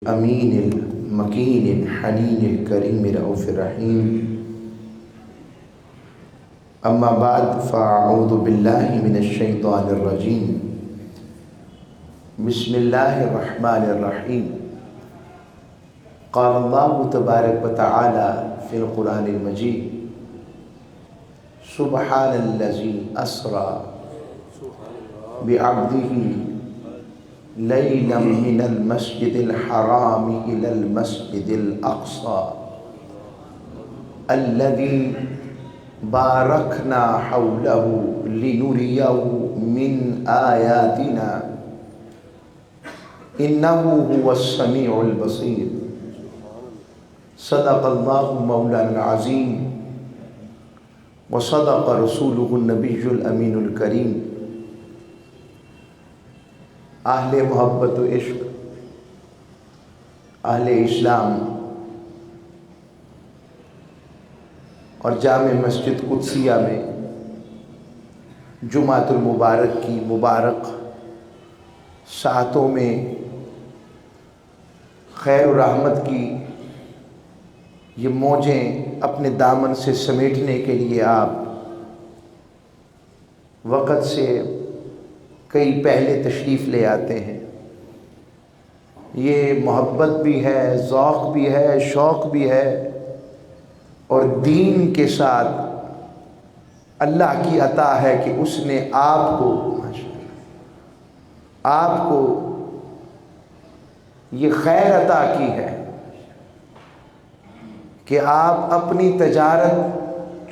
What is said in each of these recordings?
امین المکین الحنین الکریم رؤوف الرحیم اما بعد فاعوذ باللہ من الشیطان الرجیم بسم اللہ الرحمن الرحیم قال اللہ تبارک وتعالی فی القرآن المجید سبحان الذی اسری بعبدہ لیلا من المسجد الحرام إلى المسجد الأقصى الذي باركنا حوله لنريه من آياتنا إنه هو السميع البصير صدق الله مولانا العظيم وصدق رسوله النبي الأمين الكريم. اہل محبت و عشق، اہل اسلام اور جامع مسجد قدسیہ میں جمعۃ المبارک کی مبارک ساعتوں میں خیر و رحمت کی یہ موجیں اپنے دامن سے سمیٹنے کے لیے آپ وقت سے کئی پہلے تشریف لے آتے ہیں. یہ محبت بھی ہے، ذوق بھی ہے، شوق بھی ہے، اور دین کے ساتھ اللہ کی عطا ہے کہ اس نے آپ کو یہ خیر عطا کی ہے کہ آپ اپنی تجارت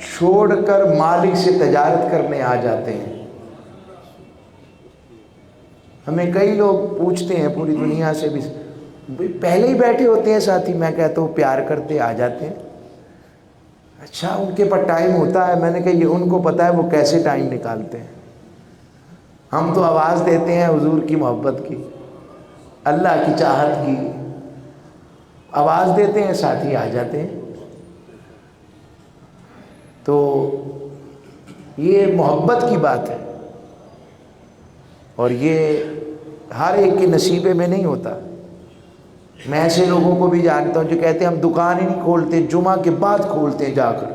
چھوڑ کر مالک سے تجارت کرنے آ جاتے ہیں. ہمیں کئی لوگ پوچھتے ہیں پوری دنیا سے بھی، پہلے ہی بیٹھے ہوتے ہیں ساتھی، میں کہتا ہوں پیار کرتے آ جاتے ہیں. اچھا ان کے پاس ٹائم ہوتا ہے؟ میں نے کہا یہ ان کو پتہ ہے وہ کیسے ٹائم نکالتے ہیں. ہم تو آواز دیتے ہیں حضور کی محبت کی، اللہ کی چاہت کی آواز دیتے ہیں، ساتھی آ جاتے ہیں. تو یہ محبت کی بات ہے، اور یہ ہر ایک کے نصیبے میں نہیں ہوتا. میں ایسے لوگوں کو بھی جانتا ہوں جو کہتے ہیں ہم دکان ہی نہیں کھولتے، جمعہ کے بعد کھولتے ہیں جا کر،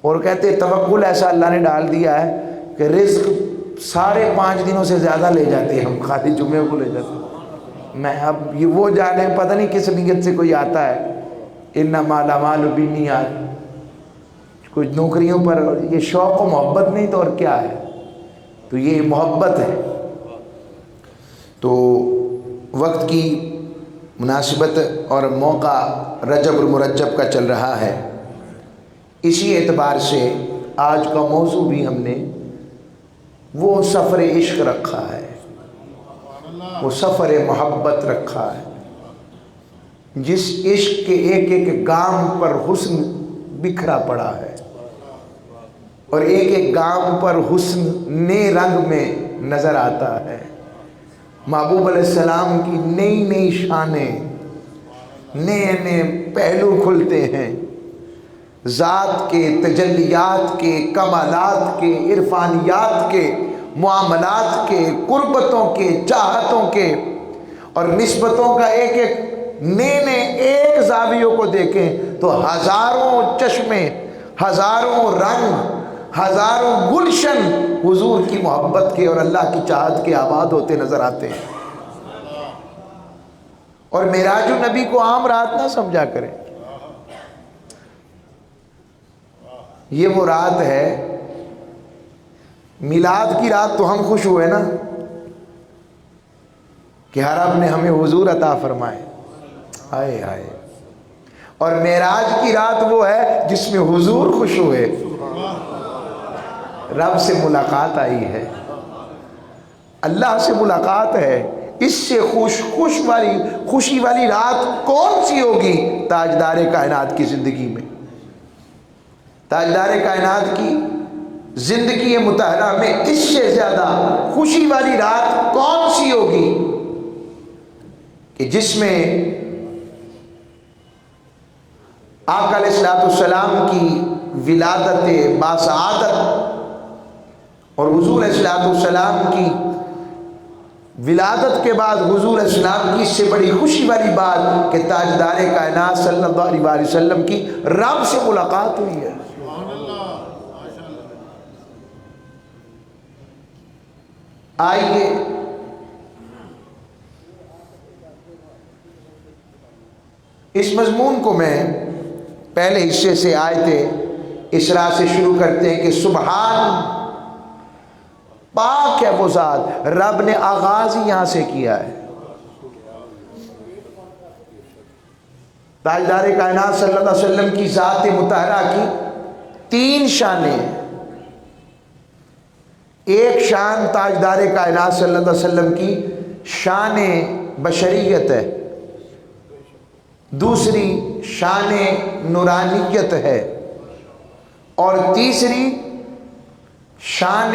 اور کہتے ہیں توکل ایسا اللہ نے ڈال دیا ہے کہ رزق 5.5 دنوں سے زیادہ لے جاتے ہیں، ہم خالی جمعے کو لے جاتے ہیں. میں اب یہ وہ جانے پتہ نہیں کس نیت سے کوئی آتا ہے، انما الاعمال بالنیات، کچھ نوکریوں پر یہ شوق و محبت نہیں تو اور کیا ہے. تو یہ محبت ہے. تو وقت کی مناسبت اور موقع رجب المرجب کا چل رہا ہے، اسی اعتبار سے آج کا موضوع بھی ہم نے وہ سفر عشق رکھا ہے، وہ سفر محبت رکھا ہے، جس عشق کے ایک ایک گام پر حسن بکھرا پڑا ہے، اور ایک ایک گام پر حسن نئے رنگ میں نظر آتا ہے. محبوب علیہ السلام کی نئی نئی شانیں، نئے نئے پہلو کھلتے ہیں، ذات کے، تجلیات کے، کمالات کے، عرفانیات کے، معاملات کے، قربتوں کے، چاہتوں کے اور نسبتوں کا ایک ایک نئے ایک زاویوں کو دیکھیں تو ہزاروں چشمے، ہزاروں رنگ، ہزاروں گلشن حضور کی محبت کے اور اللہ کی چاہت کے آباد ہوتے نظر آتے ہیں. اور معراج النبی کو عام رات نہ سمجھا کریں، یہ وہ رات ہے. میلاد کی رات تو ہم خوش ہوئے نا کہ ہر رب نے ہمیں حضور عطا فرمائے، ہائے ہائے. اور معراج کی رات وہ ہے جس میں حضور خوش ہوئے، رب سے ملاقات آئی ہے، اللہ سے ملاقات ہے. اس سے خوشی والی رات کون سی ہوگی تاجدار کائنات کی زندگی میں؟ تاجدار کائنات کی زندگی مطہرہ میں اس سے زیادہ خوشی والی رات کون سی ہوگی کہ جس میں آقا علیہ الصلوۃ والسلام کی ولادت باسعادت اور حضور علیہ الصلوۃ والسلام کی ولادت کے بعد حضور اسلام کی اس سے بڑی خوشی والی بات کہ تاجدار کائنات صلی اللہ علیہ وآلہ وسلم کی رب سے ملاقات ہوئی ہے۔ آئیے اس مضمون کو میں پہلے حصے سے آیت اسراء سے شروع کرتے ہیں کہ سبحان، پاک ہے وہ ذات، رب نے آغاز ہی یہاں سے کیا ہے۔ تاجدار کائنات صلی اللہ علیہ وسلم کی ذات مطہرہ کی 3 شانیں ہیں۔ ایک شان تاجدار کائنات صلی اللہ علیہ وسلم کی شان بشریت ہے، دوسری شان نورانیت ہے، اور تیسری شان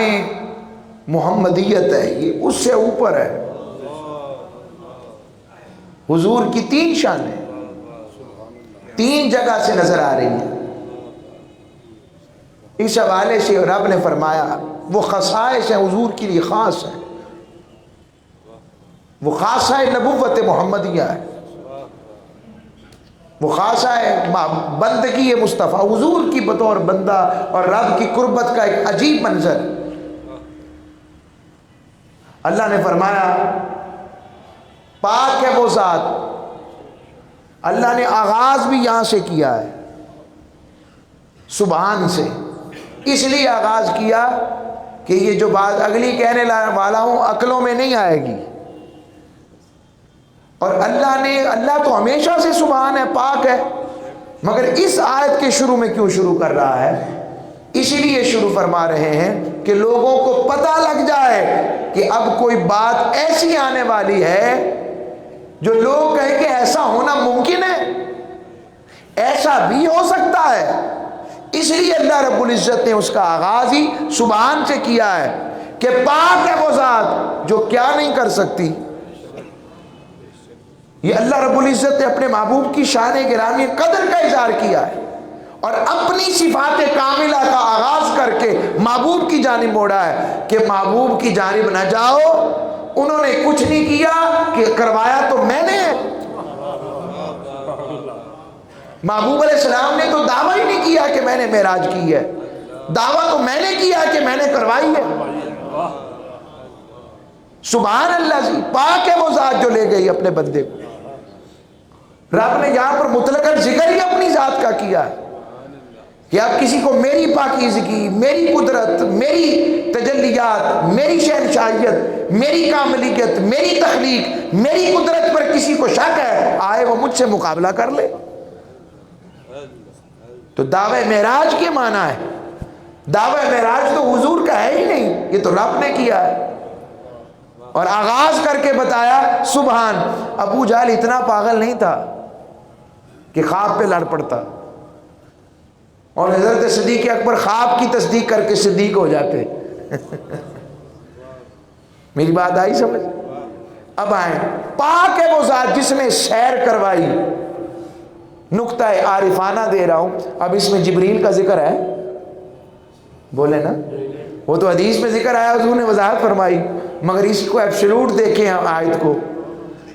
محمدیت ہے۔ یہ اس سے اوپر ہے۔ حضور کی 3 شانیں 3 جگہ سے نظر آ رہی ہیں۔ اس حوالے سے رب نے فرمایا وہ خصائص ہیں حضور کے لیے خاص ہیں، وہ خاصہ نبوت محمدیہ ہے، وہ خاصہ بندگی مصطفیٰ، حضور کی بطور بندہ اور رب کی قربت کا ایک عجیب منظر۔ اللہ نے فرمایا پاک ہے وہ ذات، اللہ نے آغاز بھی یہاں سے کیا ہے، سبحان سے۔ اس لیے آغاز کیا کہ یہ جو بات اگلی کہنے والا ہوں عقلوں میں نہیں آئے گی، اور اللہ تو ہمیشہ سے سبحان ہے، پاک ہے، مگر اس آیت کے شروع میں کیوں شروع کر رہا ہے؟ اسی لیے شروع فرما رہے ہیں کہ لوگوں کو پتہ لگ جائے کہ اب کوئی بات ایسی آنے والی ہے جو لوگ کہیں کہ ایسا ہونا ممکن ہے، ایسا بھی ہو سکتا ہے۔ اس لیے اللہ رب العزت نے اس کا آغاز ہی سبحان سے کیا ہے کہ پاک ہے وہ ذات جو کیا نہیں کر سکتی۔ یہ اللہ رب العزت نے اپنے محبوب کی شان گرامی قدر کا اظہار کیا ہے، اور اپنی صفات کاملہ کا آغاز کر کے محبوب کی جانب موڑا ہے کہ محبوب کی جانب نہ جاؤ، انہوں نے کچھ نہیں کیا کہ کروایا تو میں نے۔ محبوب علیہ السلام نے تو دعویٰ ہی نہیں کیا کہ میں نے معراج کی ہے، دعویٰ تو میں نے کیا کہ میں نے کروائی ہے۔ سبحان اللہ جی، پاک ہے وہ ذات جو لے گئی اپنے بندے کو۔ رب نے یہاں پر مطلقاً ذکر ہی اپنی ذات کا کیا ہے کہ اب کسی کو میری پاکیزگی، میری قدرت، میری تجلیات، میری شہنشاہیت، میری کاملیت، میری تخلیق، میری قدرت پر کسی کو شک ہے، آئے وہ مجھ سے مقابلہ کر لے۔ تو دعوی معراج کے معنی ہے، دعوی معراج تو حضور کا ہے ہی نہیں، یہ تو رب نے کیا ہے، اور آغاز کر کے بتایا سبحان۔ ابو جہل اتنا پاگل نہیں تھا کہ خواب پہ لڑ پڑتا، اور حضرت صدیق اکبر خواب کی تصدیق کر کے صدیق ہو جاتے۔ میری بات آئی سمجھ؟ اب آئیں، پاک ہے وہ ذات جس نے سیر کروائی۔ نقطہ عارفانہ دے رہا ہوں، اب اس میں جبریل کا ذکر ہے، بولے نا، وہ تو حدیث میں ذکر آیا، حضور نے وضاحت فرمائی، مگر اس کو ایبسولوٹ دیکھیں آیت کو،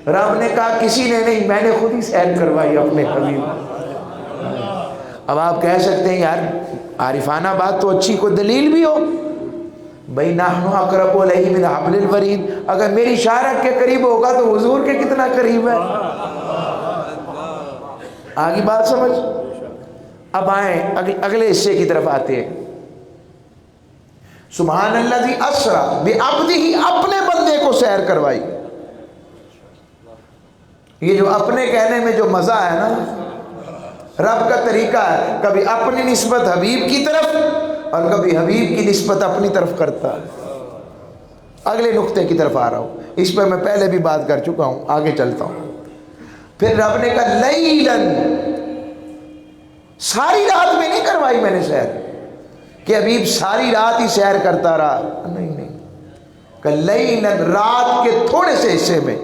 رب نے کہا کسی نے نہیں، میں نے خود ہی سیر کروائی اپنے حبیب۔ اب آپ کہہ سکتے ہیں یار عارفانہ بات تو اچھی، کوئی دلیل بھی ہو بھائی، نحن اقرب الیہ من حبل الورید، اگر میری شارک کے قریب ہوگا تو حضور کے کتنا قریب ہے۔ آگی بات سمجھ؟ اب آئیں اگلے حصے کی طرف آتے ہیں۔ سبحان الذی اسریٰ بعبدہ، اپنے بندے کو سیر کروائی۔ یہ جو اپنے کہنے میں جو مزہ ہے نا، رب کا طریقہ ہے، کبھی اپنی نسبت حبیب کی طرف اور کبھی حبیب کی نسبت اپنی طرف کرتا ہے۔ اگلے نقطے کی طرف آ رہا ہوں، اس پر میں پہلے بھی بات کر چکا ہوں، آگے چلتا ہوں۔ پھر رب نے کہا لیلاً، ساری رات میں نہیں کروائی میں نے سیر کہ حبیب ساری رات ہی سیر کرتا رہا، نہیں، کہ لیلاً، رات کے تھوڑے سے حصے میں،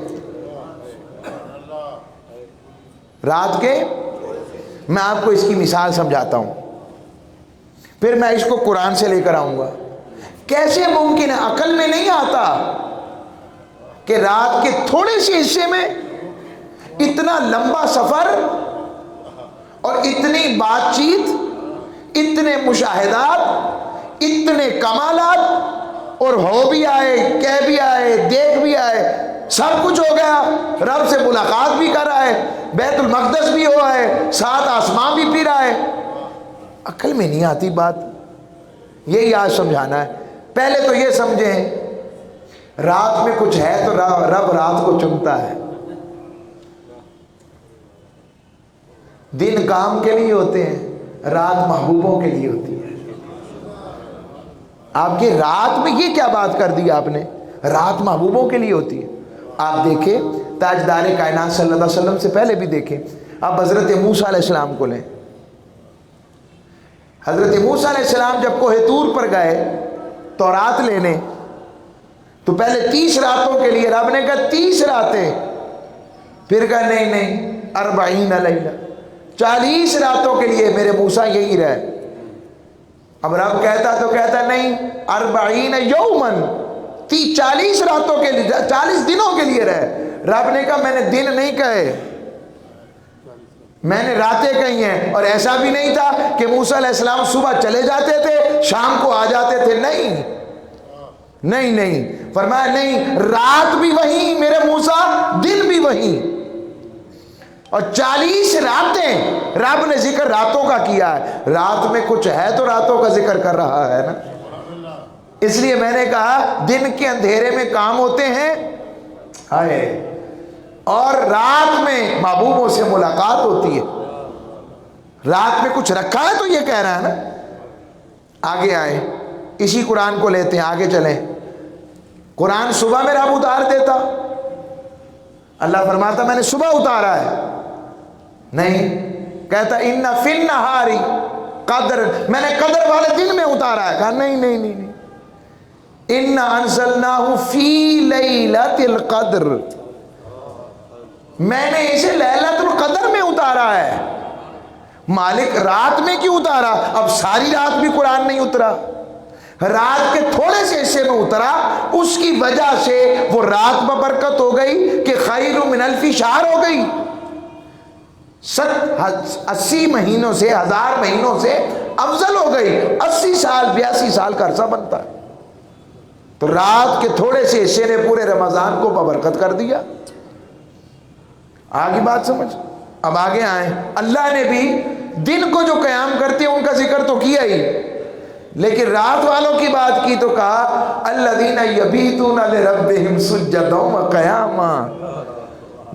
رات کے، میں آپ کو اس کی مثال سمجھاتا ہوں، پھر میں اس کو قرآن سے لے کر آؤں گا۔ کیسے ممکن ہے، عقل میں نہیں آتا کہ رات کے تھوڑے سے حصے میں اتنا لمبا سفر اور اتنی بات چیت، اتنے مشاہدات، اتنے کمالات، اور ہو بھی آئے، کہہ بھی آئے، دیکھ بھی آئے، سب کچھ ہو گیا، رب سے ملاقات بھی کر رہا ہے، بیت المقدس بھی ہوا ہے، سات آسمان بھی پی رہا ہے۔ عقل میں نہیں آتی بات، یہی آج سمجھانا ہے۔ پہلے تو یہ سمجھیں رات میں کچھ ہے تو رب رات کو چنتا ہے۔ دن کام کے لیے ہوتے ہیں، رات محبوبوں کے لیے ہوتی ہے۔ آپ کی رات میں یہ کیا بات کر دی آپ نے؟ رات محبوبوں کے لیے ہوتی ہے۔ آپ دیکھیں تاجدار کائنات صلی اللہ علیہ وسلم سے پہلے بھی دیکھیں، آپ حضرت موسیٰ علیہ السلام کو لیں۔ حضرت موسیٰ علیہ السلام جب کوہ طور پر گئے تورات لینے، تو پہلے 30 راتوں کے لیے رب نے کہا 30 راتیں، پھر کہا نہیں 40 لیلہ، 40 راتوں کے لیے میرے موسیٰ یہی رہے۔ اب رب کہتا تو کہتا نہیں 40 یومن، 40 راتوں کے لیے، 40 دنوں کے لیے رہے۔ رب نے کہا میں نے دن نہیں کہے، میں نے راتیں کہی ہیں۔ اور ایسا بھی نہیں تھا کہ موسیٰ علیہ السلام صبح چلے جاتے تھے شام کو آ جاتے تھے، نہیں، فرمایا نہیں، رات بھی وہی میرے موسیٰ، دن بھی وہی۔ اور 40 راتیں رب نے ذکر راتوں کا کیا ہے۔ رات میں کچھ ہے تو راتوں کا ذکر کر رہا ہے نا۔ اس لیے میں نے کہا دن کے اندھیرے میں کام ہوتے ہیں اور رات میں محبوبوں سے ملاقات ہوتی ہے۔ رات میں کچھ رکھا ہے تو یہ کہہ رہا ہے نا۔ آگے آئے، اسی قرآن کو لیتے ہیں، آگے چلیں۔ قرآن صبح میں رب اتار دیتا، اللہ فرماتا میں نے صبح اتارا ہے، نہیں، کہتا ان فی النہار قدر، میں نے قدر والے دن میں اتارا ہے، کہا نہیں، انا انزلناہ فی لیلۃ القدر، میں نے اسے لیلۃ القدر میں اتارا ہے۔ مالک رات میں کیوں اتارا؟ اب ساری رات بھی قرآن نہیں اترا، رات کے تھوڑے سے حصے میں اترا، اس کی وجہ سے وہ رات ببرکت ہو گئی کہ خیر من الف شہر ہو گئی۔ 80 مہینوں سے، 1000 مہینوں سے افضل ہو گئی۔ 80 سال 82 سال کا عرصہ بنتا ہے، تو رات کے تھوڑے سے حصے نے پورے رمضان کو ببرکت کر دیا۔ آگے بات سمجھ، اب آگے آئیں۔ اللہ نے بھی دن کو جو قیام کرتے ہیں ان کا ذکر تو کیا ہی، لیکن رات والوں کی بات کی تو کہا الذین یبیتون لربہم سجدا وقیاما،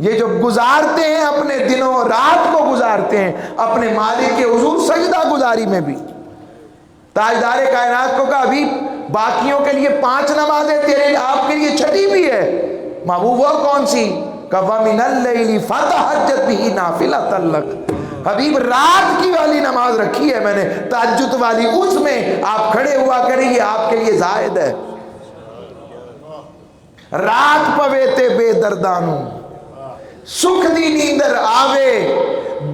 یہ جو گزارتے ہیں اپنے دنوں رات کو گزارتے ہیں اپنے مالک کے حضور سجدہ گزاری میں بھی۔ تاجدار کائنات کو کہا ابھی باقیوں کے لیے 5 نمازیں، تیرے آپ کے لیے چھٹی بھی ہے، محبوب وہ کون سی؟ وَمِنَ اللَّيْلِ فَتَهَجَّدْ بِهِ نَافِلَةً لَكَ، حبیب رات کی والی نماز رکھی ہے میں نے، تہجد والی، اس میں آپ کھڑے ہوا کریں، یہ آپ کے لیے زائد ہے۔ رات پویتے بے دردانوں سکھ دی نیندر آوے،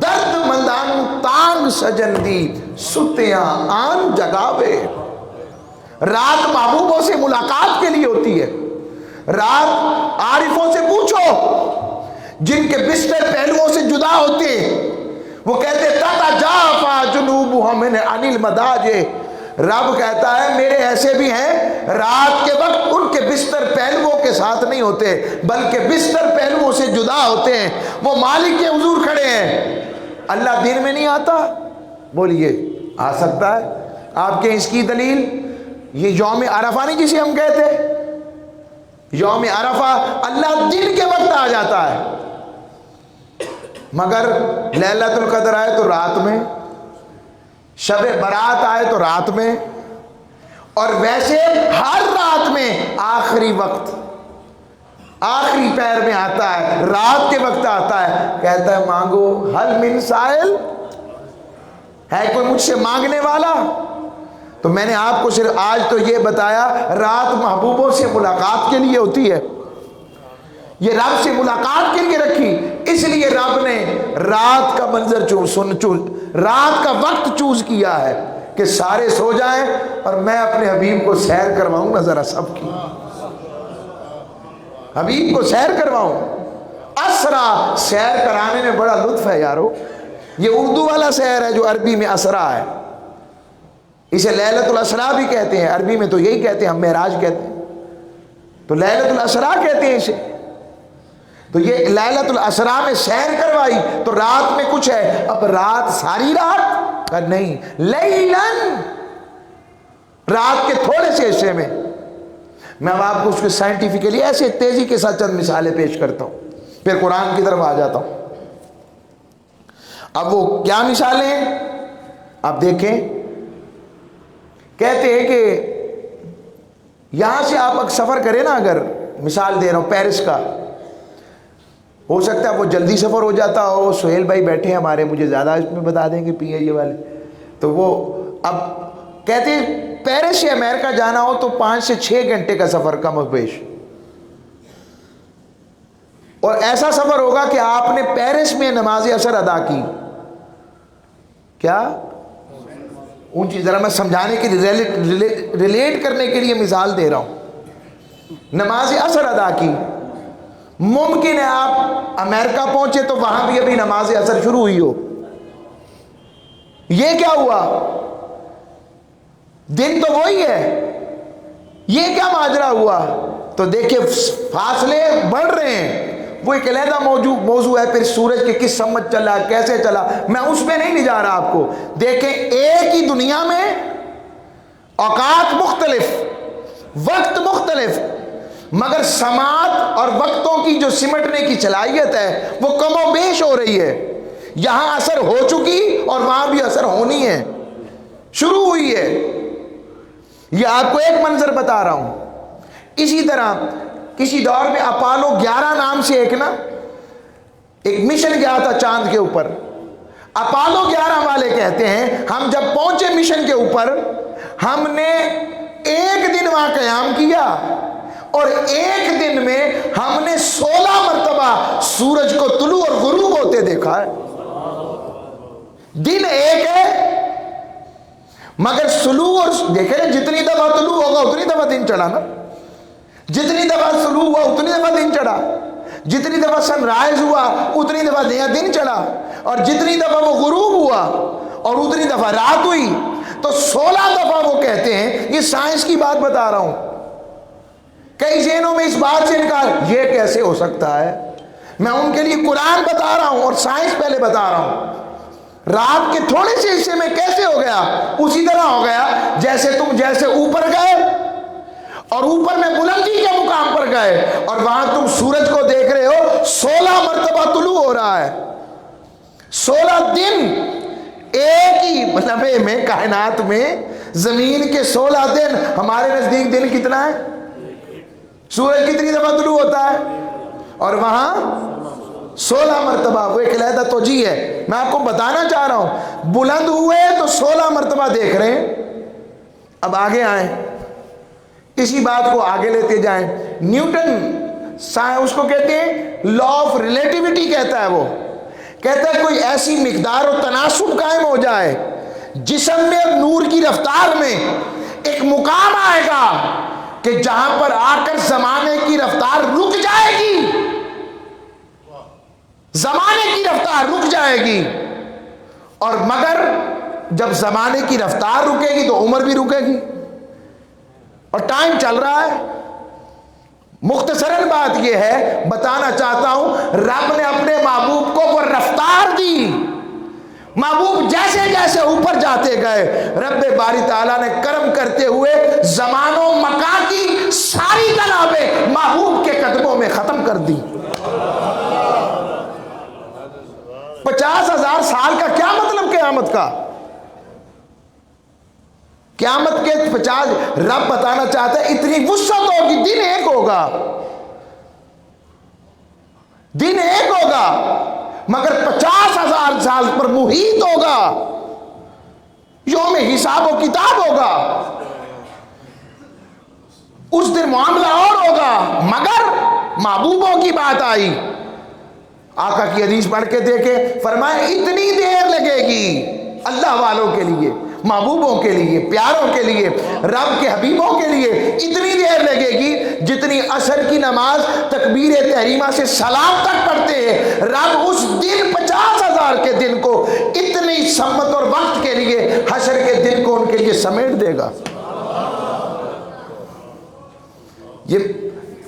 درد مندانوں تانگ سجن دی ستیاں آن جگاوے۔ رات محبوبوں سے ملاقات کے لیے ہوتی ہے۔ رات عارفوں سے پوچھو جن کے بستر پہلوؤں سے جدا ہوتے ہیں، وہ کہتے تتجافا جنوبہم عن المضاجع، رب کہتا ہے میرے ایسے بھی ہیں رات کے وقت ان کے بستر پہلوؤں کے ساتھ نہیں ہوتے بلکہ بستر پہلوؤں سے جدا ہوتے ہیں، وہ مالک کے حضور کھڑے ہیں۔ اللہ دن میں نہیں آتا؟ بولیے آ سکتا ہے؟ آپ کے اس کی دلیل یہ یوم عرفہ نہیں جسے ہم کہتے، یوم عرفہ اللہ دن کے وقت آ جاتا ہے، مگر لیلۃ القدر آئے تو رات میں، شب برات آئے تو رات میں، اور ویسے ہر رات میں آخری وقت، آخری پیر میں آتا ہے، رات کے وقت آتا ہے، کہتا ہے مانگو حل من سائل، ہے کوئی مجھ سے مانگنے والا؟ تو میں نے آپ کو صرف آج تو یہ بتایا رات محبوبوں سے ملاقات کے لیے ہوتی ہے، یہ رب سے ملاقات کے لیے رکھی، اس لیے رب نے رات کا منظر رات کا وقت چوز کیا ہے کہ سارے سو جائیں اور میں اپنے حبیب کو سیر کرواؤں نا ذرا سب کی۔ حبیب کو سیر کرواؤں. اسرا، سیر کرانے میں بڑا لطف ہے یارو. یہ اردو والا سیر ہے جو عربی میں اسرا ہے. اسے لیلۃ الاسرا بھی کہتے ہیں، عربی میں تو یہی کہتے ہیں، ہم معراج کہتے ہیں، تو لیلۃ الاسرا کہتے ہیں اسے. تو یہ لیلۃ الاسرا میں سیر کروائی تو رات میں کچھ ہے. اب رات ساری رات نہیں، لیلن، رات کے تھوڑے سے حصے میں. میں اب آپ کو اس کے سائنٹیفکلی ایسے تیزی کے ساتھ چند مثالیں پیش کرتا ہوں، پھر قرآن کی طرف آ جاتا ہوں. اب وہ کیا مثالیں ہیں آپ دیکھیں. کہتے ہیں کہ یہاں سے آپ سفر کریں نا، اگر مثال دے رہا ہوں پیرس کا، ہو سکتا ہے وہ جلدی سفر ہو جاتا ہو. سہیل بھائی بیٹھے ہیں ہمارے، مجھے زیادہ اس میں بتا دیں گے پی اے والے. تو وہ اب کہتے ہیں پیرس سے امریکہ جانا ہو تو 5 سے 6 گھنٹے کا سفر کم و بیش. اور ایسا سفر ہوگا کہ آپ نے پیرس میں نماز عصر ادا کی. کیا اونچی، ذرا میں سمجھانے کے لیے ریلیٹ کرنے کے لیے مثال دے رہا ہوں. نماز عصر ادا کی. ممکن ہے آپ امریکہ پہنچے تو وہاں بھی ابھی نماز عصر شروع ہوئی ہو. یہ کیا ہوا؟ دن تو وہی ہے، یہ کیا ماجرا ہوا؟ تو دیکھیں فاصلے بڑھ رہے ہیں، وہ ایک علیحدہ موضوع ہے. پھر سورج کے کس سمت چلا، کیسے چلا، میں اس میں نہیں لے جا رہا آپ کو. دیکھیں ایک ہی دنیا میں اوقات مختلف، وقت مختلف، مگر سماعت اور وقتوں کی جو سمٹنے کی صلاحیت ہے وہ کم و بیش ہو رہی ہے. یہاں اثر ہو چکی اور وہاں بھی اثر ہونی ہے، شروع ہوئی ہے. یہ آپ کو ایک منظر بتا رہا ہوں. اسی طرح کسی دور میں اپالو 11 نام سے ایک مشن گیا تھا چاند کے اوپر. اپالو 11 والے کہتے ہیں ہم جب پہنچے مشن کے اوپر، ہم نے 1 دن وہاں قیام کیا اور 1 دن میں ہم نے 16 مرتبہ سورج کو طلوع اور غروب ہوتے دیکھا ہے. دن ایک ہے مگر طلوع، اور دیکھیں جتنی دفعہ طلوع ہوگا اتنی دفعہ دن چڑھا نا، جتنی دفعہ طلوع ہوا اتنی دفعہ دن چڑھا، جتنی دفعہ سن رائز ہوا اتنی دفعہ نیا دن چڑھا، اور جتنی دفعہ وہ غروب ہوا اور اتنی دفعہ رات ہوئی. تو 16 دفعہ وہ کہتے ہیں، یہ سائنس کی بات بتا رہا ہوں. کئی ذہنوں میں اس بات سے انکار، یہ کیسے ہو سکتا ہے؟ میں ان کے لیے قرآن بتا رہا ہوں اور سائنس پہلے بتا رہا ہوں. رات کے تھوڑے سے حصے میں کیسے ہو گیا؟ اسی طرح ہو گیا جیسے تم اوپر گئے اور اوپر میں بلندی کے مقام پر گئے اور وہاں تم سورج کو دیکھ رہے ہو 16 مرتبہ طلوع ہو رہا ہے. 16 دن ایک ہی لمحے میں کائنات میں، زمین کے 16 دن. ہمارے نزدیک دن کتنا ہے؟ سورج کتنی دفعہ طلوع ہوتا ہے اور وہاں 16 مرتبہ. وہ ایک علیحدہ توجیہ ہے. میں آپ کو بتانا چاہ رہا ہوں بلند ہوئے تو 16 مرتبہ دیکھ رہے ہیں. اب آگے آئیں، اسی بات کو آگے لیتے جائیں. نیوٹن اس کو کہتے ہیں لا آف ریلیٹیوٹی کہتا ہے. وہ کہتا ہے کوئی ایسی مقدار و تناسب قائم ہو جائے جسم میں اور نور کی رفتار میں، ایک مقام آئے گا کہ جہاں پر آ کر زمانے کی رفتار رک جائے گی، زمانے کی رفتار رک جائے گی. اور مگر جب زمانے کی رفتار رکے گی تو عمر بھی رکے گی اور ٹائم چل رہا ہے. مختصراً بات یہ ہے، بتانا چاہتا ہوں رب نے اپنے محبوب کو وہ رفتار دی. محبوب جیسے جیسے اوپر جاتے گئے، رب باری تعالیٰ نے کرم کرتے ہوئے زمان و مکان کی ساری تنابیں محبوب کے قدموں میں ختم کر دی. 50,000 سال کا کیا مطلب قیامت کا؟ قیامت کے 50 رب بتانا چاہتا ہے اتنی وسعت ہوگی، دن ایک ہوگا، دن ایک ہوگا مگر 50,000 سال پر محیط ہوگا. یوم حساب و کتاب ہوگا، اس دن معاملہ اور ہوگا. مگر محبوبوں کی بات آئی، آقا کی حدیث پڑھ کے دیکھیں، فرمایا اتنی دیر لگے گی اللہ والوں کے لیے. محبوبوں کے لیے، پیاروں کے لیے، رب کے حبیبوں کے لیے اتنی دیر لگے گی جتنی عصر کی نماز تکبیر تحریمہ سے سلام تک پڑھتے ہیں، رب اس دن 50,000 کے دن کو اتنی سمت اور وقت کے لیے، حشر کے دن کو ان کے لیے سمیٹ دے گا۔ یہ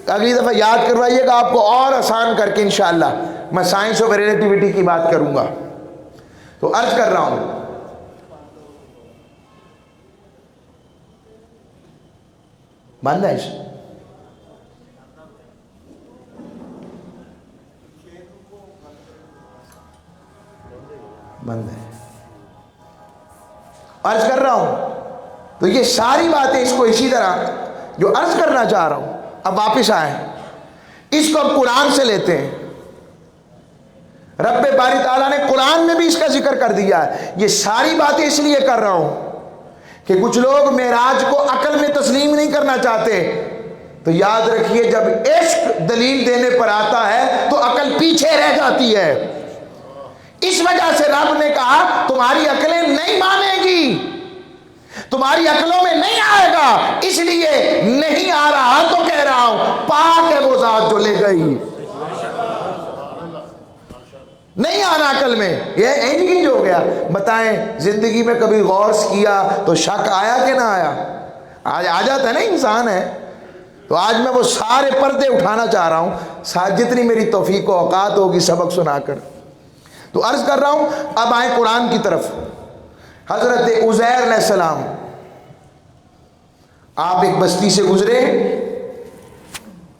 اگلی دفعہ یاد کروائیے گا آپ کو اور آسان کر کے انشاءاللہ میں سائنس آف ریلیٹیوٹی کی بات کروں گا۔ تو عرض کر رہا ہوں، بند ہے بند ہے، عرض کر رہا ہوں۔ تو یہ ساری باتیں اس کو اسی طرح جو عرض کرنا چاہ رہا ہوں، اب واپس آئیں، اس کو اب قرآن سے لیتے ہیں۔ رب باری تعالیٰ نے قرآن میں بھی اس کا ذکر کر دیا ہے۔ یہ ساری باتیں اس لیے کر رہا ہوں کہ کچھ لوگ معراج کو عقل میں تسلیم نہیں کرنا چاہتے، تو یاد رکھیے جب عشق دلیل دینے پر آتا ہے تو عقل پیچھے رہ جاتی ہے۔ اس وجہ سے رب نے کہا تمہاری عقلیں نہیں مانے گی، تمہاری عقلوں میں نہیں آئے گا، اس لیے نہیں آ رہا تو کہہ رہا ہوں پاک ہے وہ ذات جو لے گئی۔ نہیں آنا عقل میں، یہ انج ہو گیا۔ بتائیں زندگی میں کبھی غور کیا تو شک آیا کہ نہ آیا؟ آج آ جاتا ہے نا، انسان ہے۔ تو آج میں وہ سارے پردے اٹھانا چاہ رہا ہوں جتنی میری توفیق و اوقات ہوگی سبق سنا کر۔ تو عرض کر رہا ہوں، اب آئیں قرآن کی طرف۔ حضرت عزیر علیہ السلام، آپ ایک بستی سے گزرے،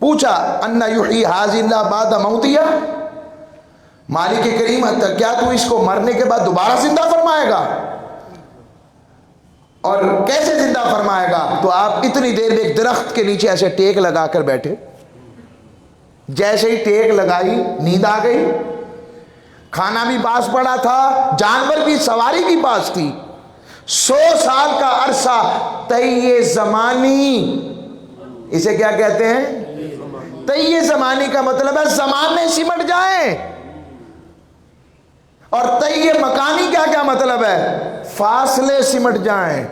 پوچھا انا یحیی ھذہ اللہ بعد موتہا، مالک کریم کیا تو اس کو مرنے کے بعد دوبارہ زندہ فرمائے گا؟ اور کیسے زندہ فرمائے گا؟ تو آپ اتنی دیر میں ایک درخت کے نیچے ایسے ٹیک لگا کر بیٹھے، جیسے ہی ٹیک لگائی نیند آ گئی، کھانا بھی پاس پڑا تھا، جانور بھی، سواری بھی پاس تھی۔ 100 سال کا عرصہ طی زمانی، اسے کیا کہتے ہیں؟ طی زمانی کا مطلب ہے زمانے سمٹ جائیں، اور طی مکانی کیا مطلب ہے؟ فاصلے سمٹ جائیں۔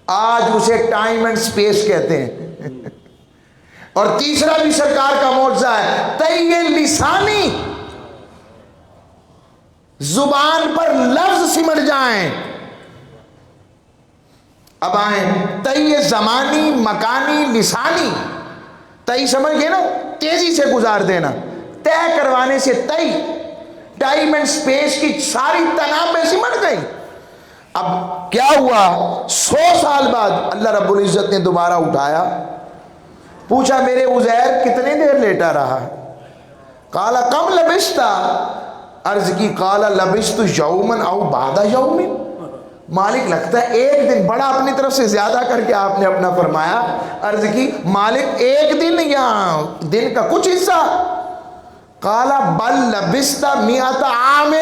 آج اسے ٹائم اینڈ سپیس کہتے ہیں۔ اور تیسرا بھی سرکار کا معجزہ ہے، طی لسانی، زبان پر لفظ سمٹ جائیں۔ اب آئیں طی زمانی، مکانی، لسانی۔ طی سمجھ گئے نا، تیزی سے گزار دینا، طے کروانے سے طی، ٹائم اینڈ سپیس کی ساری تنابیں سمٹ گئی۔ اب کیا ہوا؟ 100 سال بعد اللہ رب العزت نے دوبارہ اٹھایا، پوچھا میرے عزیر کتنے دیر لیٹا رہا؟ قال کم لبثت، عرض کی قال لبثت یوما او بعد یوم، مالک لگتا ہے ایک دن، بڑا اپنی طرف سے زیادہ کر کے آپ نے اپنا فرمایا۔ عرض کی مالک ایک دن یا دن کا کچھ حصہ؟ قال بل لبثت 100 عام،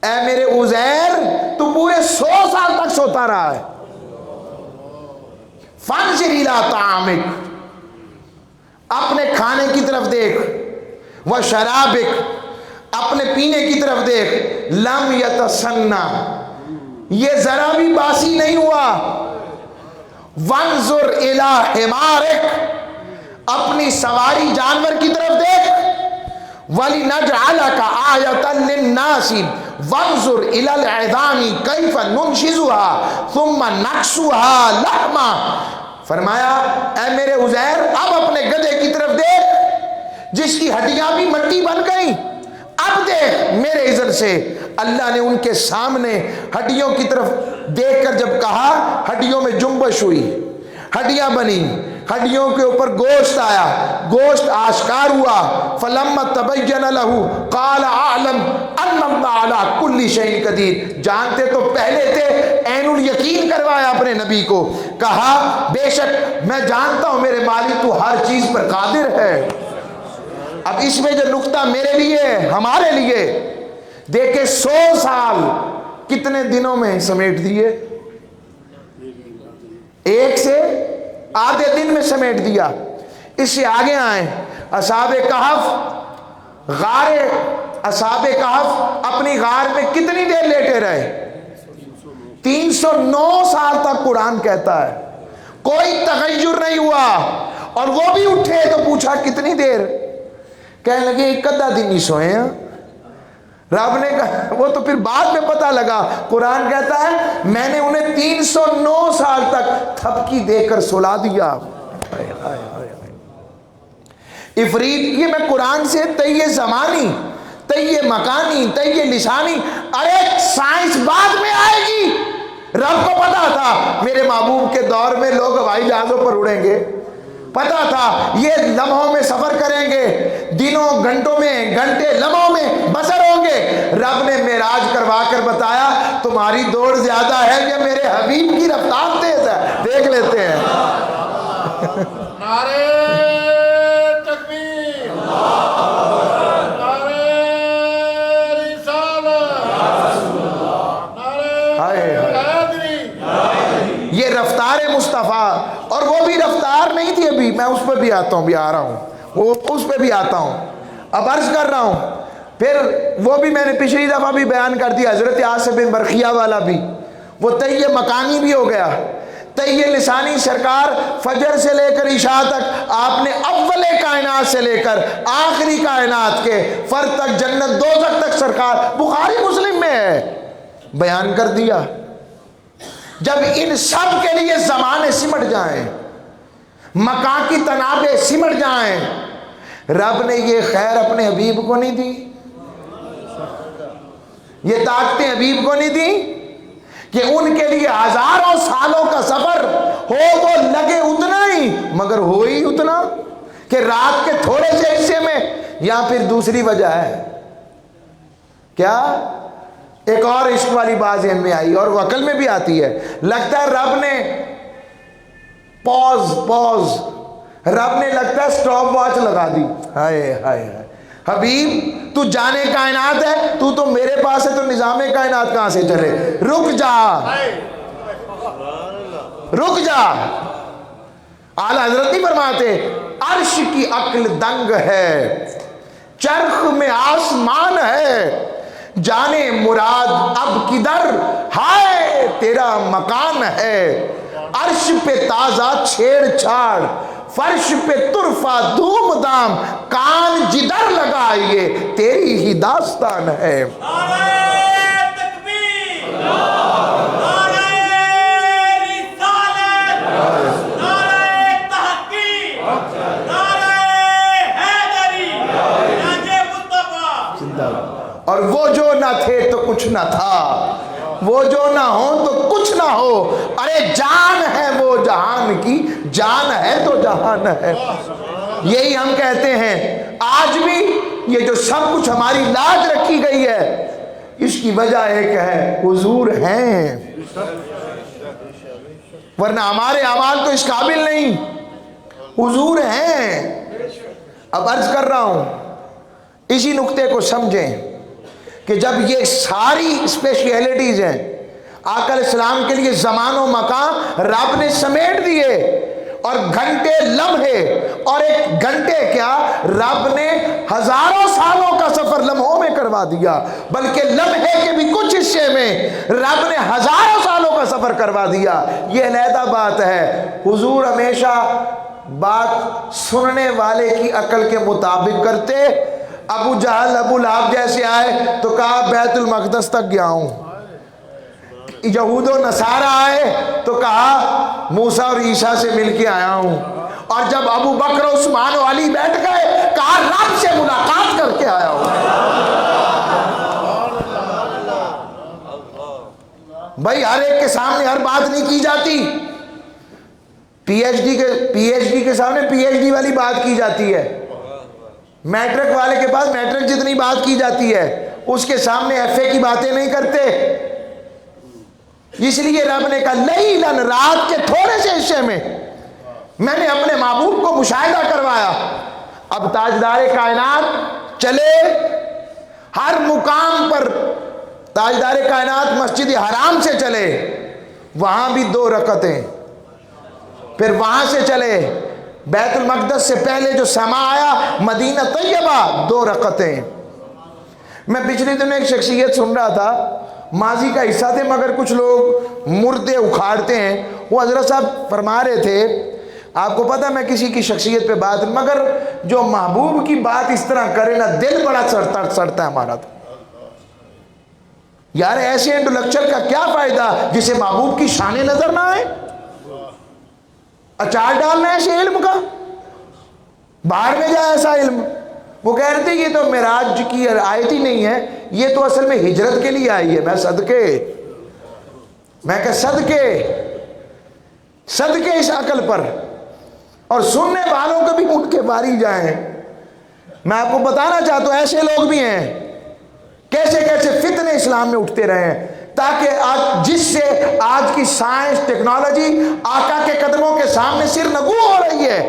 اے میرے عزیر تو پورے 100 سال تک سوتا رہا ہے۔ فانظر الی طعامک، اپنے کھانے کی طرف دیکھ، و شرابک، اپنے پینے کی طرف دیکھ، لم یتسنہ، یہ ذرا بھی باسی نہیں ہوا۔ وانظر الی حمارک، اپنی سواری جانور کی طرف دیکھ، وَلِنَجْعَلَكَ آیَةً لِلنَّاسِ وَانظُرْ إِلَى الْعِظَامِ كَيْفَ نُنشِزُهَا ثُمَّ نَكْسُوهَا لَحْمًا، فرمایا اے میرے عزیر اب اپنے گدھے کی طرف دیکھ جس کی ہڈیاں بھی مٹی بن گئیں، اب دیکھ میرے اذن سے۔ اللہ نے ان کے سامنے ہڈیوں کی طرف دیکھ کر جب کہا، ہڈیوں میں جنبش ہوئی، ہڈیاں بنی، ہڈیوں کے اوپر گوشت آیا، گوشت آشکار ہوا۔ فلما تبین له قال اعلم ان اللہ علی کل شیء قدیر، جانتے تو پہلے تھے، عین الیقین کروایا اپنے نبی کو، کہا بے شک میں جانتا ہوں میرے مالک تو ہر چیز پر قادر ہے۔ اب اس میں جو نقطہ میرے لیے ہمارے لیے دیکھیں، 100 سال کتنے دنوں میں سمیٹ دیے؟ ایک سے آدھے دن میں سمیٹ دیا۔ اس سے آگے آئیں، اصحاب کہف، اصحاب کہف اپنی غار میں کتنی دیر لیٹے رہے؟ 309 سال تک قرآن کہتا ہے، کوئی تغیر نہیں ہوا، اور وہ بھی اٹھے تو پوچھا کتنی دیر، کہنے لگے ایک آدھا دن ہی سوئے ہیں۔ رب نے کہا، وہ تو پھر بعد میں پتہ لگا، قرآن کہتا ہے میں نے انہیں 309 سال تک تھپکی دے کر سلا دیا۔ افریت، یہ میں قرآن سے تیہ زمانی، تیہ مکانی، تیہ لسانی، ارے سائنس بعد میں آئے گی۔ رب کو پتا تھا میرے محبوب کے دور میں لوگ ہوائی جہازوں پر اڑیں گے، پتا تھا یہ لمحوں میں سفر کریں گے، دنوں گھنٹوں میں، گھنٹے لمحوں میں بسر ہوں گے۔ رب نے معراج کروا کر بتایا تمہاری دوڑ زیادہ ہے یا میرے حبیب کی رفتار تیز ہے، دیکھ لیتے ہیں۔ نعرہ تکبیر، نعرہ رسالت، نعرہ حیدری۔ یہ رفتار مصطفیٰ، اور وہ بھی رفتار نہیں تھی، ابھی میں اس پہ بھی آتا ہوں، بھی آ رہا ہوں، وہ اس پہ بھی آتا ہوں، اب عرض کر رہا ہوں۔ پھر وہ بھی میں نے پچھلی دفعہ بھی بیان کر دیا، حضرت عاصم بن برقیہ والا بھی، وہ تیہ مکانی بھی ہو گیا، تیہ لسانی سرکار فجر سے لے کر عشاء تک آپ نے اول کائنات سے لے کر آخری کائنات کے فرد تک، جنت دوزخ تک سرکار، بخاری مسلم میں ہے، بیان کر دیا۔ جب ان سب کے لیے زمانے سمٹ جائیں، مکان کی تنابیں سمٹ جائیں، رب نے یہ خیر اپنے حبیب کو نہیں دی، یہ طاقتیں حبیب کو نہیں دی کہ ان کے لیے ہزاروں سالوں کا سفر ہو، وہ لگے اتنا ہی مگر ہو ہی اتنا کہ رات کے تھوڑے سے حصے میں، یا پھر دوسری وجہ ہے کیا؟ ایک اور عشق والی بات ذہن میں آئی، اور وہ عقل میں بھی آتی ہے، لگتا ہے رب نے پوز، رب نے لگتا ہے سٹاپ واچ لگا دی۔ ہائے ہائے ہائے حبیب تو جانے کائنات ہے، تو میرے پاس ہے، تو نظام کائنات کہاں سے چلے؟ رک جا، رک جا۔ اعلیٰ حضرت نہیں فرماتے عرش کی عقل دنگ ہے، چرخ میں آسمان ہے، جانے مراد اب کدھر، ہائے تیرا مکان ہے، عرش پہ تازہ چھیڑ چھاڑ، فرش پہ طرفہ دھوم دھام، کان جدھر لگائیے تیری ہی داستان ہے۔ نعرہ تکبیر، نعرہ رسالت، نعرہ تحقیق، نعرہ حیدری، نعرہ مصطفیٰ۔ اور وہ جو نہ تھے تو کچھ نہ تھا، وہ جو نہ ہو تو کچھ نہ ہو، ارے جان ہے وہ جہان کی، جان ہے تو جہان ہے۔ یہی ہم کہتے ہیں آج بھی یہ جو سب کچھ ہماری لاج رکھی گئی ہے، اس کی وجہ ایک ہے، حضور ہیں، ورنہ ہمارے اعمال تو اس قابل نہیں، حضور ہیں۔ اب عرض کر رہا ہوں اسی نقطے کو سمجھیں کہ جب یہ ساری اسپیشیلٹیز ہیں آقا علیہ السلام کے لیے، زمان و مکان رب نے سمیٹ دیے، اور گھنٹے لمحے، اور ایک گھنٹے کیا، رب نے ہزاروں سالوں کا سفر لمحوں میں کروا دیا، بلکہ لمحے کے بھی کچھ حصے میں رب نے ہزاروں سالوں کا سفر کروا دیا۔ یہ علیحدہ بات ہے۔ حضور ہمیشہ بات سننے والے کی عقل کے مطابق کرتے۔ ابو جہل، ابو لہب جیسے آئے تو کہا بیت المقدس تک گیا ہوں، یہود و نصارہ آئے تو کہا موسیٰ اور عیسیٰ سے مل کے آیا ہوں، اور جب ابو بکر عثمان و علی بیٹھ گئے کہا رب سے ملاقات کر کے آیا ہوں۔ بھائی ہر ایک کے سامنے ہر بات نہیں کی جاتی، پی ایچ ڈی کے سامنے پی ایچ ڈی والی بات کی جاتی ہے، میٹرک والے کے پاس میٹرک جتنی بات کی جاتی ہے، اس کے سامنے ایف اے کی باتیں نہیں کرتے۔ اس لیے رب نے کہا لیلاً، رات کے تھوڑے سے حصے میں میں نے اپنے محبوب کو مشاہدہ کروایا۔ اب تاجدار کائنات چلے ہر مقام پر، تاجدار کائنات مسجد حرام سے چلے، وہاں بھی 2 رکعتیں، پھر وہاں سے چلے بیت المقدس سے پہلے جو سما آیا مدینہ طیبہ 2 رکعتیں۔ میں پچھلے دن ایک شخصیت سن رہا تھا، ماضی کا حصہ تھے مگر کچھ لوگ مردے اکھاڑتے ہیں. وہ حضرت صاحب فرما رہے تھے, آپ کو پتہ میں کسی کی شخصیت پہ بات, مگر جو محبوب کی بات اس طرح کرے نا, دل بڑا سڑتا ہے ہمارا. تو یار ایسے انٹلیکچوئل کا کیا فائدہ جسے محبوب کی شانیں نظر نہ آئے. اچار ڈالنا ہے ایسے علم کا, باہر میں جائے ایسا علم. وہ کہہ رہے تھے یہ تو معراج کی آیت ہی نہیں ہے, یہ تو اصل میں ہجرت کے لیے آئی ہے. میں کہ صدقے اس عقل پر, اور سننے والوں کو بھی ان کے باری جائیں. میں آپ کو بتانا چاہتا ہوں ایسے لوگ بھی ہیں, کیسے کیسے فتنے اسلام میں اٹھتے رہے ہیں, تاکہ آج جس سے آج کی سائنس ٹیکنالوجی آقا کے قدموں کے سامنے سر نگو ہو رہی ہے.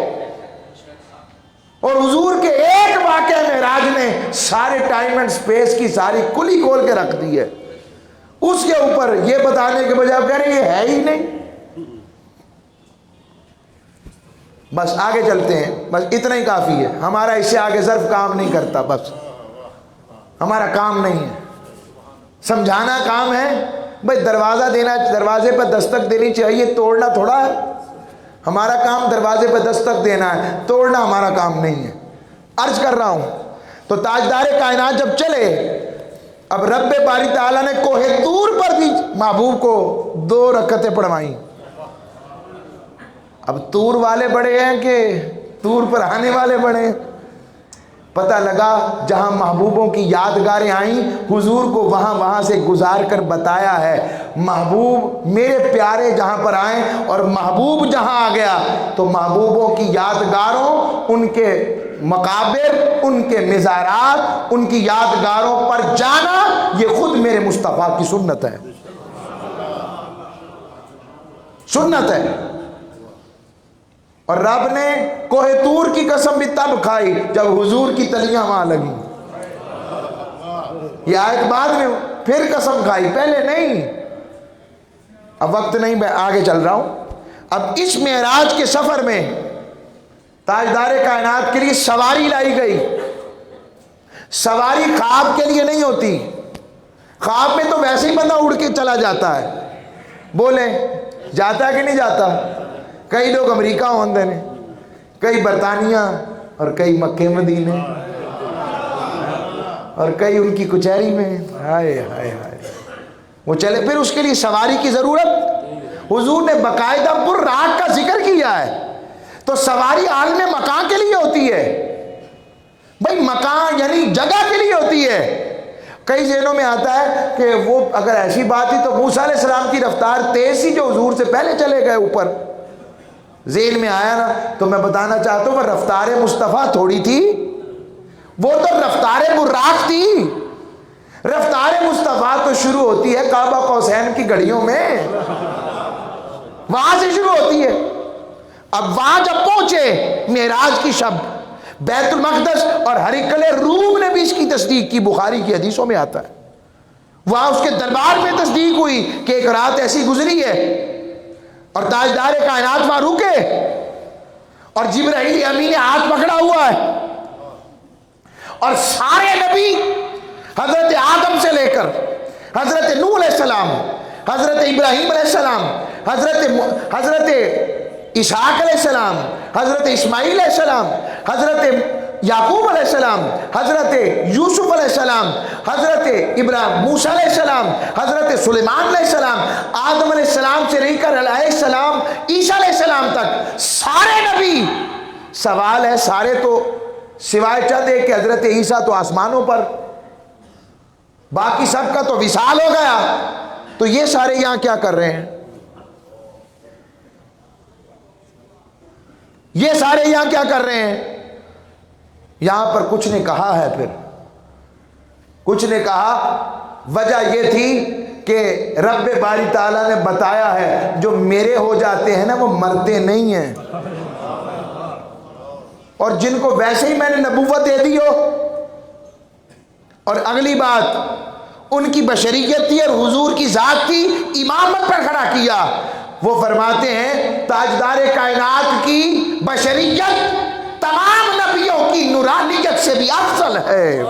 اور حضور کے ایک واقعہ معراج نے سارے ٹائم اینڈ سپیس کی ساری کلی کھول کے رکھ دی ہے. اس کے اوپر یہ بتانے کے بجائے کہہ رہے ہیں یہ ہے ہی نہیں. بس آگے چلتے ہیں, بس اتنا ہی کافی ہے. ہمارا اس سے آگے ظرف کام نہیں کرتا, بس ہمارا کام نہیں ہے. سمجھانا کام ہے بھائی, دروازہ دینا, دروازے پر دستک دینی چاہیے, توڑنا تھوڑا ہے. ہمارا کام دروازے پر دستک دینا ہے, توڑنا ہمارا کام نہیں ہے. عرض کر رہا ہوں تو تاجدار کائنات جب چلے, اب رب باری تعالیٰ نے کوہ طور پر بھی محبوب کو 2 رکعتیں پڑھوائیں. اب طور والے بڑے ہیں کہ طور پر آنے والے بڑے ہیں. پتہ لگا جہاں محبوبوں کی یادگاریں آئیں, حضور کو وہاں سے گزار کر بتایا ہے, محبوب میرے پیارے جہاں پر آئیں اور محبوب جہاں آ گیا تو محبوبوں کی یادگاروں, ان کے مقابر, ان کے مزارات, ان کی یادگاروں پر جانا, یہ خود میرے مصطفیٰ کی سنت ہے. سنت ہے. اور رب نے کوہ طور کی قسم بھی تب کھائی جب حضور کی تلیاں وہاں لگی. یہ آیت بعد میں, پھر قسم کھائی, پہلے نہیں. اب وقت نہیں, میں آگے چل رہا ہوں. اب اس معراج کے سفر میں تاجدار کائنات کے لیے سواری لائی گئی. سواری خواب کے لیے نہیں ہوتی. خواب میں تو ویسے ہی بندہ اڑ کے چلا جاتا ہے. بولیں جاتا ہے کہ نہیں جاتا؟ کئی لوگ امریکہ ہوندے نے, کئی برطانیہ, اور کئی مکے مدینے, اور کئی ان کی کچہری میں. ہائے ہائے ہائے, وہ چلے. پھر اس کے لیے سواری کی ضرورت, حضور نے باقاعدہ براق کا ذکر کیا ہے. تو سواری عالم مکان کے لیے ہوتی ہے بھائی, مکان یعنی جگہ کے لیے ہوتی ہے. کئی ذہنوں میں آتا ہے کہ وہ اگر ایسی بات تھی تو موسیٰ علیہ السلام کی رفتار تیز تھی جو حضور سے پہلے چلے گئے اوپر. ذہن میں آیا نا, تو میں بتانا چاہتا ہوں وہ رفتار مصطفیٰ تھوڑی تھی, وہ تو رفتار براق تھی. رفتار مصطفیٰ تو شروع ہوتی ہے کعبہ قوسین کی گھڑیوں میں, وہاں سے شروع ہوتی ہے. اب وہاں جب پہنچے معراج کی شب, بیت المقدس اور ہرقل روم نے بھی اس کی تصدیق کی, بخاری کی حدیثوں میں آتا ہے. وہاں اس کے دربار میں تصدیق ہوئی کہ ایک رات ایسی گزری ہے اور تاجدار کائنات وہاں رکے, اور جبرائیل امین نے ہاتھ پکڑا ہوا ہے, اور سارے نبی حضرت آدم سے لے کر حضرت نوح علیہ السلام, حضرت ابراہیم علیہ السلام, حضرت اسحاق علیہ السلام, حضرت اسماعیل علیہ السلام, حضرت یعقوب علیہ السلام, حضرت یوسف علیہ السلام, حضرت موسیٰ علیہ السلام, حضرت سلیمان علیہ السلام, آدم علیہ السلام سے لے کر علیہ السلام عیسیٰ علیہ السلام تک سارے نبی. سوال ہے سارے تو سوائے چند ایک کہ حضرت عیسیٰ تو آسمانوں پر, باقی سب کا تو وصال ہو گیا, تو یہ سارے یہاں کیا کر رہے ہیں؟ یہ سارے یہاں کیا کر رہے ہیں؟ یہاں پر کچھ نے کہا ہے, پھر کچھ نے کہا وجہ یہ تھی کہ رب باری تعالیٰ نے بتایا ہے جو میرے ہو جاتے ہیں نا وہ مرتے نہیں ہیں, اور جن کو ویسے ہی میں نے نبوت دے دی ہو. اور اگلی بات, ان کی بشریت تھی اور حضور کی ذات کی امامت پر کھڑا کیا. وہ فرماتے ہیں تاجدار کائنات کی بشریت تمام نبیوں کی نورانیت سے بھی افضل ہے.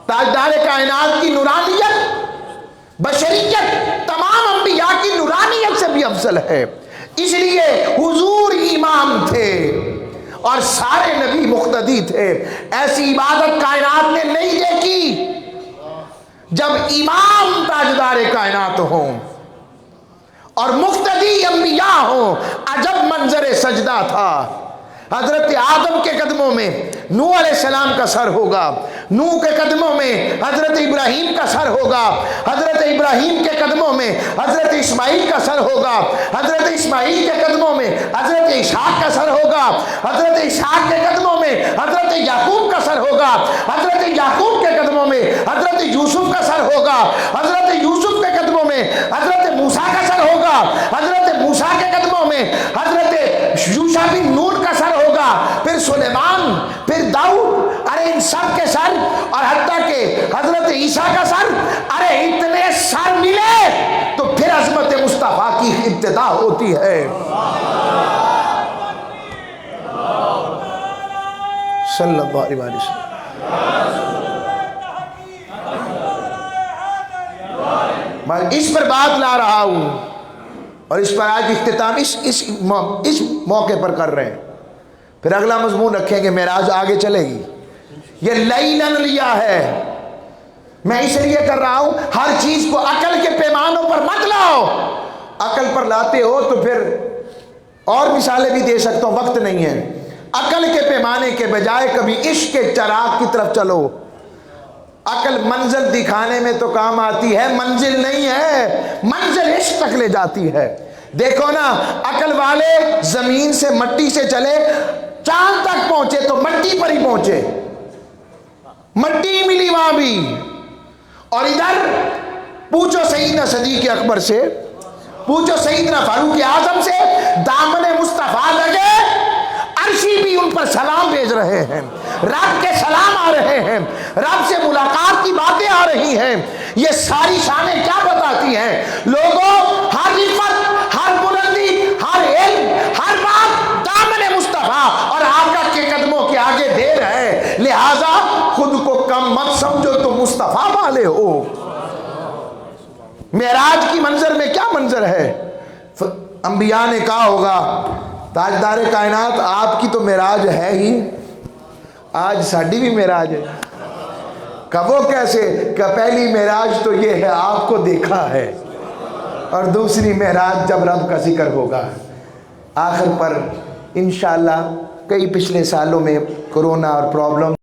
تاجدار کائنات کی نورانیت بشریت تمام انبیاء کی نورانیت سے بھی افضل ہے، اس لیے حضور امام تھے اور سارے نبی مقتدی تھے۔ ایسی عبادت کائنات نے نہیں دیکھی جب امام تاجدار کائنات ہوں اور مقتدی انبیاء ہوں۔ عجب منظر سجدہ تھا۔ حضرت آدم کے قدموں میں نوح علیہ السلام کا سر ہوگا، نوح کے قدموں میں حضرت ابراہیم کا سر ہوگا، حضرت ابراہیم کے قدموں میں حضرت اسماعیل کا سر ہوگا، حضرت اسماعیل کے قدموں میں حضرت اسحاق کا سر ہوگا، حضرت اسحاق کے قدموں میں حضرت یعقوب کا سر ہوگا، حضرت یعقوب کے قدموں میں حضرت یوسف کا سر ہوگا، حضرت یوسف کے قدموں میں حضرت موسیٰ کا سر ہوگا، حضرت موسیٰ کے قدموں میں حضرت یوشع بن نون کا سر ہوگا، پھر سلیمان، پھر داؤد، ارے ان سب کے سر، اور حتیٰ کہ حضرت عیسیٰ کا سر، ارے اتنے سر ملے تو پھر عظمت مصطفیٰ کی ابتدا ہوتی ہے۔ صلی اللہ علیہ وسلم۔ میں اس پر بات لا رہا ہوں اور اس پر آج اختتام اس موقع پر کر رہے ہیں، پھر اگلا مضمون رکھیں گے، معراج آگے چلے گی۔ یہ لیلن لیا ہے، میں اس لیے کر رہا ہوں، ہر چیز کو عقل کے پیمانوں پر مت لاؤ۔ عقل پر لاتے ہو تو پھر اور مثالیں بھی دے سکتا ہوں، وقت نہیں ہے۔ عقل کے پیمانے کے بجائے کبھی عشق کے چراغ کی طرف چلو۔ عقل منزل دکھانے میں تو کام آتی ہے، منزل نہیں ہے، منزل عشق تک لے جاتی ہے۔ دیکھو نا، عقل والے زمین سے مٹی سے چلے، چاند تک پہنچے تو مٹی پر ہی پہنچے، مٹی ملی وہاں بھی۔ اور ادھر پوچھو سیدنا صدیق اکبر سے، پوچھو سیدنا فاروق اعظم سے، دامن مصطفیٰ لگے، عرشی بھی ان پر سلام بھیج رہے ہیں، رب کے سلام آ رہے ہیں، رب سے ملاقات کی باتیں آ رہی ہیں۔ یہ ساری شانیں کیا بتاتی ہیں؟ لوگوں، ہر عفت، ہر بلندی، ہر علم، ہر بات دامن مصطفیٰ اور آقا کے قدموں کے آگے دیر ہے، لہٰذا خود کو کم مت سمجھو، تو مصطفیٰ والے ہو۔ معراج کی منظر میں کیا منظر ہے؟ انبیاء نے کہا ہوگا، تاجدار کائنات آپ کی تو معراج ہے ہی، آج ساڈی بھی معراج ہے۔ کب وہ کیسے؟ کہ پہلی معراج تو یہ ہے آپ کو دیکھا ہے، اور دوسری معراج جب رب کا ذکر ہوگا۔ آخر پر انشاءاللہ کئی پچھلے سالوں میں کرونا اور پرابلم